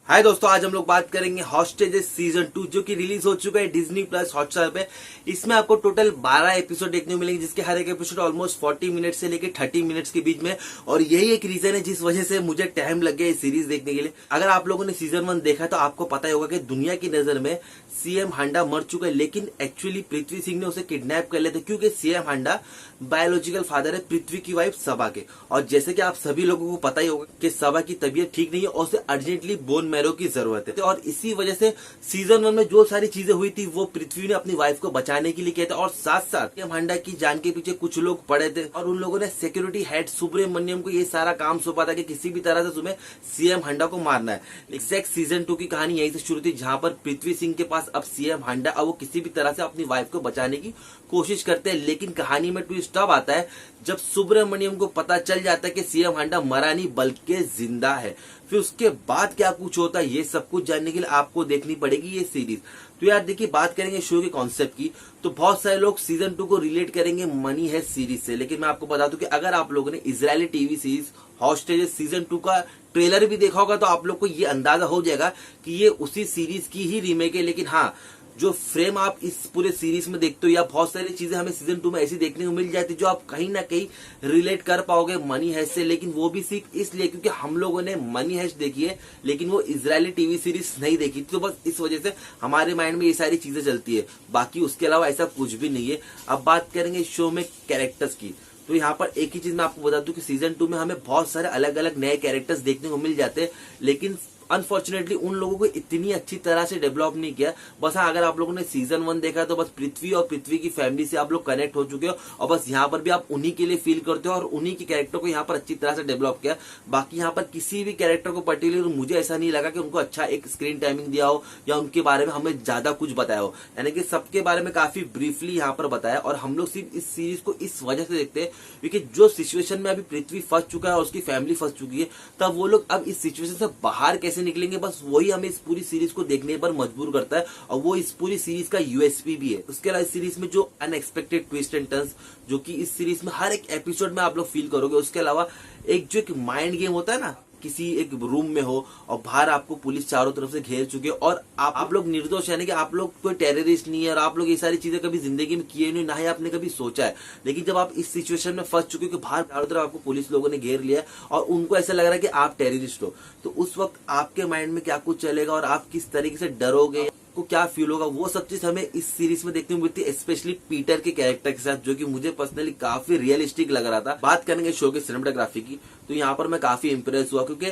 हाय दोस्तों, आज हम लोग बात करेंगे हॉस्टेजेस सीजन 2 जो कि रिलीज हो चुका है डिज्नी प्लस हॉटस्टार पे। इसमें आपको टोटल 12 एपिसोड देखने को मिलेंगे, जिसके हर एक एपिसोड ऑलमोस्ट 40 मिनट से लेकर 30 मिनट्स के बीच में। और यही एक रीजन है जिस वजह से मुझे टाइम लग गया इस सीरीज देखने के लिए। अगर आप लोगों ने सीजन 1 देखा तो आपको पता ही होगा कि दुनिया की नजर में सीएम हांडा मर चुका है, लेकिन एक्चुअली पृथ्वी सिंह ने उसे किडनैप कर लिया था, क्योंकि सीएम हांडा बायोलॉजिकल फादर है पृथ्वी की वाइफ सबा के। और जैसे कि आप सभी लोगों को पता ही होगा कि सबा की तबीयत ठीक नहीं है और उसे अर्जेंटली बोन मैरो की जरूरत है। और इसी वजह से सीजन 1 में जो सारी चीजें हुई थी वो पृथ्वी ने अपनी वाइफ को बचाने के लिए किया था। और साथ साथ सीएम हांडा की जान के पीछे कुछ लोग पड़े थे और उन लोगों ने सिक्योरिटी हेड सुब्रमण्यम को ये सारा काम सौंपा था कि किसी भी तरह से तुम्हें सीएम हांडा को मारना है। एग्जैक्ट सीजन 2 की कहानी यहीं से शुरू थी, जहां पर पृथ्वी सिंह के पास अब सीएम हांडा और वो किसी भी तरह से अपनी वाइफ को बचाने की कोशिश करते हैं। लेकिन कहानी में ट्विस्ट तब आता है जब सुब्रमण्यम को पता चल जाता है कि सीएम हांडा मरा नहीं बल्कि जिंदा है। फिर उसके बाद क्या कुछ होता है, ये सब कुछ जानने के लिए आपको देखनी पड़ेगी ये सीरीज। तो यार देखिए, बात करेंगे शो के कॉन्सेप्ट की, तो बहुत सारे लोग सीजन 2 को रिलेट करेंगे मनी है सीरीज से। लेकिन मैं आपको बता दूं कि अगर आप लोगों ने Israeli TV series hostages season 2 का ट्रेलर भी देखा होगा तो आप लोग को ये अंदाजा हो जाएगा कि ये उसी सीरीज की ही रीमेक है। लेकिन हाँ, जो फ्रेम आप इस पूरे सीरीज में देखते हो या बहुत सारी चीजें हमें सीजन 2 में ऐसी देखने को मिल जाती जो आप कहीं ना कहीं रिलेट कर पाओगे मनी हैस्ट से। लेकिन वो भी सिर्फ इसलिए क्योंकि हम लोगों ने मनी हैस्ट देखी है, लेकिन वो इजरायली टीवी सीरीज नहीं देखी, तो बस इस वजह से हमारे माइंड में ये सारी चीजें चलती है। बाकी उसके अलावा ऐसा कुछ भी नहीं है। अब बात करेंगे इस शो में कैरेक्टर्स की, तो यहाँ पर एक ही चीज मैं आपको बता दूं कि सीजन 2 में हमें बहुत सारे अलग अलग नए कैरेक्टर्स देखने को मिल जाते हैं, लेकिन अनफॉर्चुनेटली उन लोगों को इतनी अच्छी तरह से डेवलप नहीं किया। बस हाँ, अगर आप लोगों ने सीजन 1 देखा तो बस पृथ्वी और पृथ्वी की फैमिली से आप लोग कनेक्ट हो चुके हो और बस यहाँ पर भी आप उन्हीं के लिए फील करते हो और उन्हीं के कैरेक्टर को यहाँ पर अच्छी तरह से डेवलप किया। बाकी यहाँ पर किसी भी कैरेक्टर को पर्टिकुलर मुझे ऐसा नहीं लगा कि उनको अच्छा एक स्क्रीन टाइमिंग दिया हो या उनके बारे में हमें ज्यादा कुछ बताया हो। यानी कि सबके बारे में काफी ब्रीफली यहाँ पर बताया। और हम लोग सिर्फ इस सीरीज को इस वजह से देखते हैं क्योंकि जो सिचुएशन में अभी पृथ्वी फंस चुका है और उसकी फैमिली फंस चुकी है, तब वो लोग अब इस सिचुएशन से बाहर कैसे निकलेंगे, बस वही हमें इस पूरी सीरीज को देखने पर मजबूर करता है। और वो इस पूरी सीरीज का यूएसपी भी है। उसके अलावा इस सीरीज में जो अनएक्सपेक्टेड ट्विस्ट एंड टर्न्स जो कि इस सीरीज में हर एक एपिसोड में आप लोग फील करोगे। उसके अलावा एक जो एक माइंड गेम होता है ना, किसी एक रूम में हो और बाहर आपको पुलिस चारों तरफ से घेर चुके और आप लोग निर्दोष, यानी कि आप लोग कोई टेररिस्ट नहीं है और आप लोग ये सारी चीजें कभी जिंदगी में किए नहीं, ना ही आपने कभी सोचा है। लेकिन जब आप इस सिचुएशन में फंस चुके हो कि बाहर चारों तरफ आपको पुलिस लोगों ने घेर लिया और उनको ऐसा लग रहा है कि आप टेररिस्ट हो, तो उस वक्त आपके माइंड में क्या कुछ चलेगा और आप किस तरीके से डरोगे, को क्या फील होगा, वो सब चीज हमें इस सीरीज में देखने को मिलती है। स्पेशली पीटर के कैरेक्टर के साथ, जो कि मुझे पर्सनली काफी रियलिस्टिक लग रहा था। बात करेंगे शो के सिनेमेटोग्राफी की, तो यहाँ पर मैं काफी इंप्रेस हुआ, क्योंकि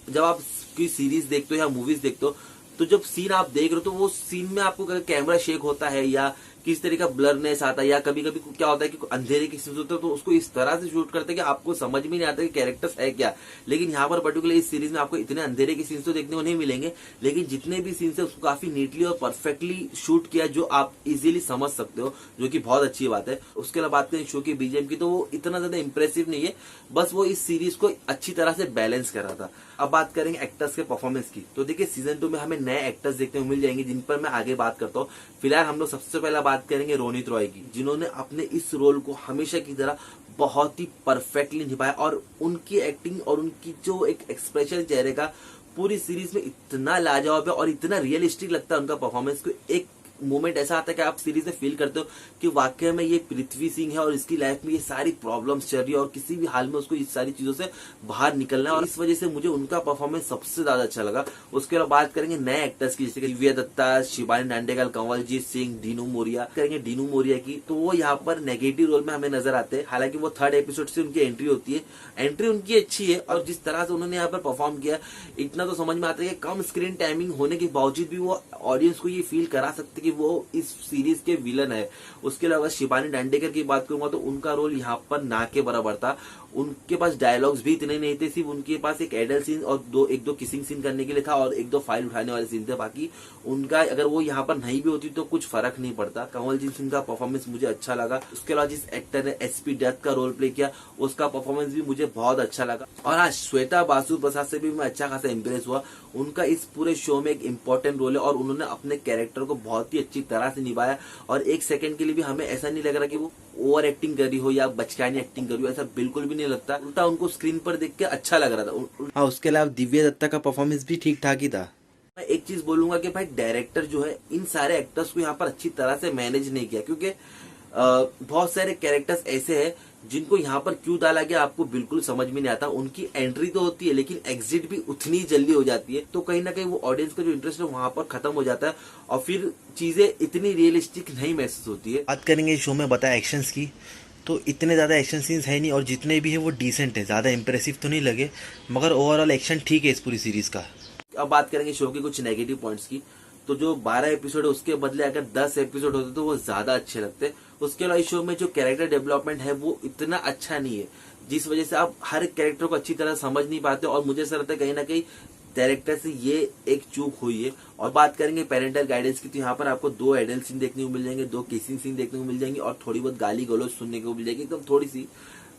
जब आप कोई सीरीज देखते हो या मूवीज देखते हो तो जब सीन आप देख रहे हो तो वो सीन में आपको कैमरा शेक होता है या किस तरीके का ब्लरनेस आता है या कभी कभी क्या होता है कि अंधेरे की सीन होता है तो उसको इस तरह से शूट करते हैं कि आपको समझ में नहीं आता कि कैरेक्टर्स है क्या। लेकिन यहाँ पर पर्टिकुलर इस सीरीज में आपको इतने अंधेरे के सीन्स तो देखने को नहीं मिलेंगे, लेकिन जितने भी सीन्स है उसको काफी नीटली और परफेक्टली शूट किया जो आप इजीली समझ सकते हो, जो कि बहुत अच्छी बात है। उसके अलावा बात करें शो की बीजीएम की, तो वो इतना ज्यादा इंप्रेसिव नहीं है, बस वो इस सीरीज को अच्छी तरह से बैलेंस कर रहा था। अब बात करेंगे एक्टर्स के परफॉर्मेंस की, तो देखिए सीजन 2 में हमें नए एक्टर्स देखने को मिल जाएंगे जिन पर मैं आगे बात करता हूँ। फिलहाल हम लोग सबसे पहला बात करेंगे रोनित रॉय की, जिन्होंने अपने इस रोल को हमेशा की तरह बहुत ही परफेक्टली निभाया। और उनकी एक्टिंग और उनकी जो एक एक्सप्रेशन चेहरे का पूरी सीरीज में इतना लाजवाब है और इतना रियलिस्टिक लगता है उनका परफॉर्मेंस को। एक मोमेंट ऐसा आता है कि आप सीरीज में फील करते हो कि वाकई में ये पृथ्वी सिंह है और इसकी लाइफ में ये सारी प्रॉब्लम्स चल रही है और किसी भी हाल में उसको इस सारी चीजों से बाहर निकलना है। और इस वजह से मुझे उनका परफॉर्मेंस सबसे ज्यादा अच्छा लगा। उसके बाद बात करेंगे नए एक्टर्स की, जैसे कि दिव्या दत्ता, शिवानी डांडेकल, कंवलजीत सिंह, डीनू मोरिया। करेंगे डीनू मोरिया की, तो वो यहाँ पर नेगेटिव रोल में हमें नजर आते हैं। हालांकि वो 3rd एपिसोड से उनकी एंट्री होती है, एंट्री उनकी अच्छी है और जिस तरह से उन्होंने यहाँ पर परफॉर्म किया इतना तो समझ में आता है कि कम स्क्रीन टाइमिंग होने के बावजूद भी वो ऑडियंस को ये फील करा सकते कि वो इस सीरीज के विलन है। उसके अलावा शिवानी डांडेकर की बात करूंगा तो उनका रोल यहाँ पर ना के बराबर था। उनके पास डायलॉग्स भी इतने नहीं थे, सिर्फ उनके पास एक एडल्ट सीन और एक दो किसिंग सीन करने के लिए था और 1-2 फाइल उठाने वाले सीन थे। बाकी उनका अगर वो यहाँ पर नहीं भी होती तो कुछ फर्क नहीं पड़ता। कंवलजीत सिंह का परफॉर्मेंस मुझे अच्छा लगा। उसके अलावा जिस एक्टर ने एसपी डैथ का रोल प्ले किया उसका परफॉर्मेंस भी मुझे बहुत अच्छा लगा। और हाँ, श्वेता बासु प्रसाद से भी मैं अच्छा खासा इंप्रेस हुआ। उनका इस पूरे शो में एक इम्पोर्टेंट रोल है और उन्होंने अपने कैरेक्टर को बहुत ही अच्छी तरह से निभाया और एक सेकंड के लिए भी हमें ऐसा नहीं लग रहा कि वो ओवर एक्टिंग कर रही हो या बचकानी एक्टिंग कर रही हो, ऐसा बिल्कुल भी नहीं लगता। उल्टा उनको स्क्रीन पर देख के अच्छा लग रहा था। हाँ, उसके अलावा दिव्या दत्ता का परफॉर्मेंस भी ठीक ठाक ही था। मैं एक चीज बोलूंगा कि भाई डायरेक्टर जो है इन सारे एक्टर्स को यहाँ पर अच्छी तरह से मैनेज नहीं किया, क्योंकि बहुत सारे कैरेक्टर्स ऐसे हैं जिनको यहाँ पर क्यों डाला गया आपको बिल्कुल समझ में नहीं आता। उनकी एंट्री तो होती है लेकिन एग्जिट भी उतनी जल्दी हो जाती है, तो कहीं ना कहीं वो ऑडियंस का जो इंटरेस्ट है वहां पर खत्म हो जाता है और फिर चीजें इतनी रियलिस्टिक नहीं महसूस होती है। बात करेंगे शो में बताया एक्शंस की, तो इतने ज़्यादा एक्शन सीन्स है नहीं और जितने भी है वो डिसेंट है, ज़्यादा इंप्रेसिव तो नहीं लगे, मगर ओवरऑल एक्शन ठीक है इस पूरी सीरीज का। अब बात करेंगे शो के कुछ नेगेटिव पॉइंट्स की, तो जो 12 एपिसोड है उसके बदले अगर 10 एपिसोड होते तो वो ज्यादा अच्छे लगते। उसके अलावा इस शो में जो कैरेक्टर डेवलपमेंट है वो इतना अच्छा नहीं है, जिस वजह से आप हर कैरेक्टर को अच्छी तरह समझ नहीं पाते और मुझे ऐसा लगता है कहीं ना कहीं डायरेक्टर से ये एक चूक हुई है। और बात करेंगे पेरेंटल गाइडेंस की, तो यहाँ पर आपको 2 एडल्ट सीन देखने को मिल जाएंगे, 2 किसिंग सीन देखने को मिल जाएंगे और थोड़ी बहुत गाली गलौज सुनने को मिल जाएगी, एकदम थोड़ी सी।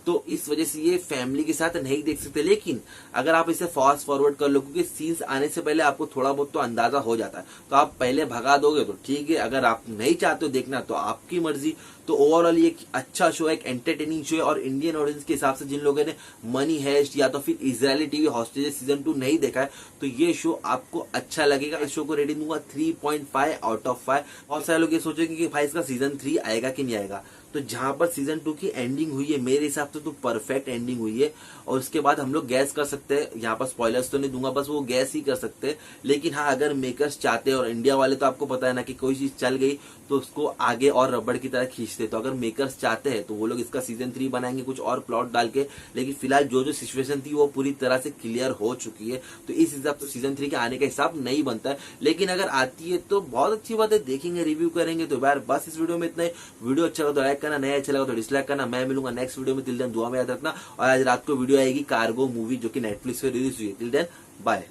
तो इस वजह से ये फैमिली के साथ नहीं देख सकते, लेकिन अगर आप इसे फास्ट फॉरवर्ड कर लो, क्योंकि सीन्स आने से पहले आपको थोड़ा बहुत तो अंदाजा हो जाता है, तो आप पहले भगा दोगे तो ठीक है, अगर आप नहीं चाहते हो देखना तो आपकी मर्जी। तो ओवरऑल ये एक अच्छा शो है, एक एंटरटेनिंग शो है और इंडियन ऑडियंस के हिसाब से जिन लोगों ने मनी हेस्ट या तो फिर इजरायली टीवी हॉस्टेजेस सीजन 2 नहीं देखा है तो ये शो आपको अच्छा लगेगा। इस शो को रेटिंग दूंगा 3.5 आउट ऑफ 5। बहुत सारे लोग ये सोचेंगे कि भाई इसका सीजन 3 आएगा कि नहीं आएगा, तो जहां पर सीजन 2 की एंडिंग हुई है मेरे हिसाब से तो परफेक्ट एंडिंग हुई है। और उसके बाद हम लोग गैस कर सकते हैं, यहाँ पर स्पॉयलर्स तो नहीं दूंगा, बस वो गैस ही कर सकते हैं। लेकिन हाँ, अगर मेकर्स चाहते हैं और इंडिया वाले तो आपको पता है ना कि कोई चीज चल गई तो उसको आगे और रबड़ की तरह खींचते, तो अगर मेकर्स चाहते हैं तो वो लोग इसका सीजन 3 बनाएंगे कुछ और प्लॉट डाल के। लेकिन फिलहाल जो जो सिचुएशन थी वो पूरी तरह से क्लियर हो चुकी है, तो इस हिसाब से सीजन 3 के आने का हिसाब नहीं बनता है। लेकिन अगर आती है तो बहुत अच्छी बात है, देखेंगे, रिव्यू करेंगे। तो यार बस इस वीडियो में इतना ही। वीडियो अच्छा लगा तो लाइक करना, नहीं अच्छा लगा तो डिसलाइक करना। मैं मिलूंगा नेक्स्ट वीडियो में, टिल देन दुआ में याद रखना। और आज रात को वीडियो आएगी कार्गो मूवी जो कि नेटफ्लिक्स पे रिलीज हुई है। Till then bye.